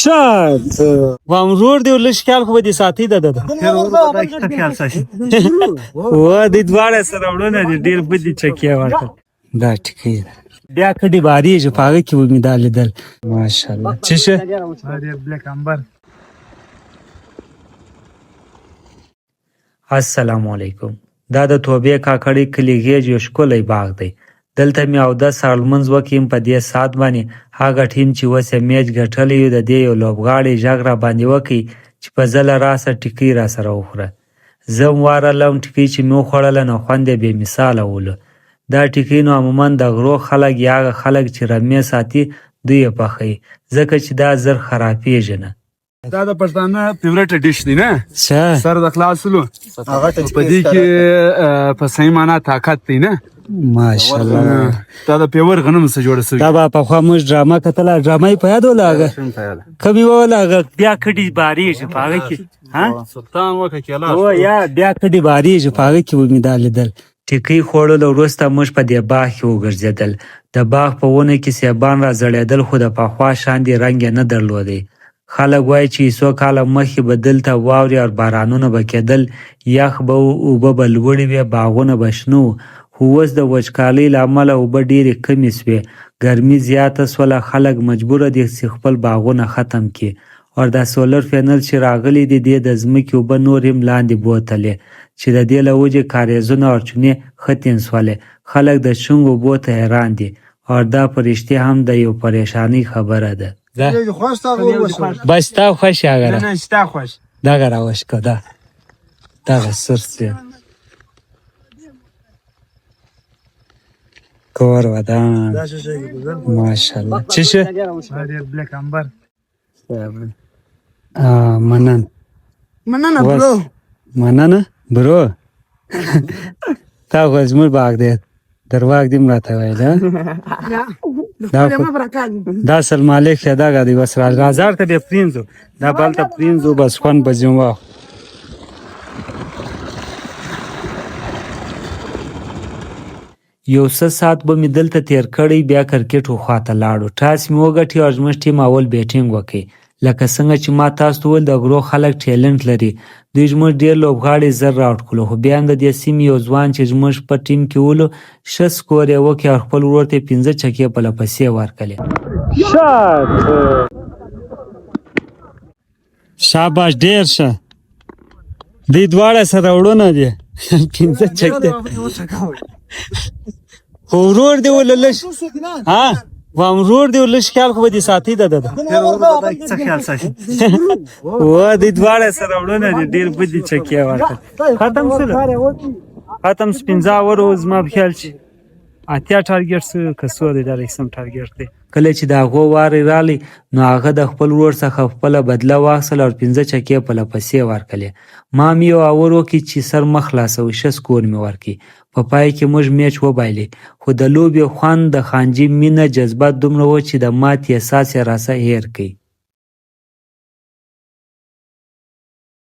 شات وام روړ دی ولش خیال خو دې ساتي د و دې دواړه سره وړونه دي ډیر بدی چکیه ورته دا ټکی بیا کډي باری چې پاګه کې ومې دا لیدل ماشاءالله چې شه ډیر بلیک امبر. السلام علیکم. دا د توبې کاکړی کلی غیږ یو ښکلی باغ دی. دلته مې اودس او لمونځ وکړم په دې ساعت باندې هغه ټیم چې اوس یې میچ ګټلی وي د دې یو لوبغاړی غږ راباندې وکړي چې په زله راسه ټکۍ راسره وخوره. زه هم وارلم ټکۍ چې مې وخوړله نو خوند یې بې مثاله ولو. دا ټکۍ نو عموما د غرو خلک یا هغه خلک چې رمې ساتي دوی یې پخوي ځکه چې دا زر خرابېږي نه. دا د پښتانه فیوریټ ډیش دی نه څه سر د خلاصولو په دې کې په صحیح معنا طاقت دی نه ماشاءالله. دا د پیور غنم څخه جوړه شوی دا به پخوا موږ ډرامه کتله ډرامه یې په یاد وله هغه کومې وله هغه بیا کډي بارېږي په هغه کې سلطان وکه کېلاس او یا بیا کډي بارېږي په هغه کې ومې دا لیدل. ټکۍ خوړلو وروسته موږ په دې باغ کې وګرځېدل. د باغ په ونه کې سیبان را زړېدل خو د پخوا شاندې رنګ یې نه درلودی. خلک وایي چې څو کاله مخکې به دلته واورې او بارانونه به کېدل، یخ به اوبه به لوړې وې، باغونه به شنه وو. خو اوس د وچکالۍ له امله اوبه ډېرې کمې سوې، ګرمي زیاته سوله، خلک مجبوره دي چې خپل باغونه ختم کړي. او دا سولر پینل چې راغلي دي دې د ځمکې اوبه نور هم لاندې بوتلې چې د دې له وجې کاریزونه او چونې ختم سولې. خلک د شنګ اوبو ته حیران دي او دا په رښتیا هم د یو پریشانۍ خبره ده. بس تا خوش هغه نه ستا خوش دغه راوش که دغه سر سوی کور ودان ماشاءالله. چی شه؟ ډیر بلیک امبر مننه برو مننه برو تا خو زموږ باغ دی درواغ دې م راته ویل دا سلام علیک دغه دی بس بازار ته بیا پرینځو دا بلته پرینځو بس خوند به ځم واخ. یو څه ساعت به مې دلته تیر کړی، بیا کرکټ خواته لاړو. ټاس مې وګټي او زموږ ټیم اول بیټینګ وکړي. لکه څنګه چې ما تاسو ته وویل د غرو خلک ټیلنټ لري، دوی زموږ ډېر لوبغاړي زر راوټ کړلو. خو بیا هم د دې سیمې یو ځوان چې زموږ په ټیم کې ولو ښه سکور یې وکړ او خپل ورور ته 15 چکې په لپسې ورکړلې. شاباش ډېر ښه دوی دواړه سره وړونه دي 15 چکې خو ورور دې ولې لږ وام روړ دی ولش خیال خو دې ساتي د و دې دواړه سره وړونه دي ډېر بدي چکیه ورته ختم سره ختم 15 ور زما په خیال چې اتیا ټارګټ سره کسو دی دا رقم ټارګټ دی. کله چې د هغو وارې رالی نو هغه د خپل ورور څخه خپله بدله واخیستله او 15 چکې په لپسې ورکړلې. ما مې یو اور وکړي چې سر مه خلاصوي، ښه سکور مې ورکړي. په پای کې موږ میچ وبایلې، خو د لوبې خوند، د خانجي مینه، جذبه دومره و چې د ماتې احساس یې راسه هېر کړي.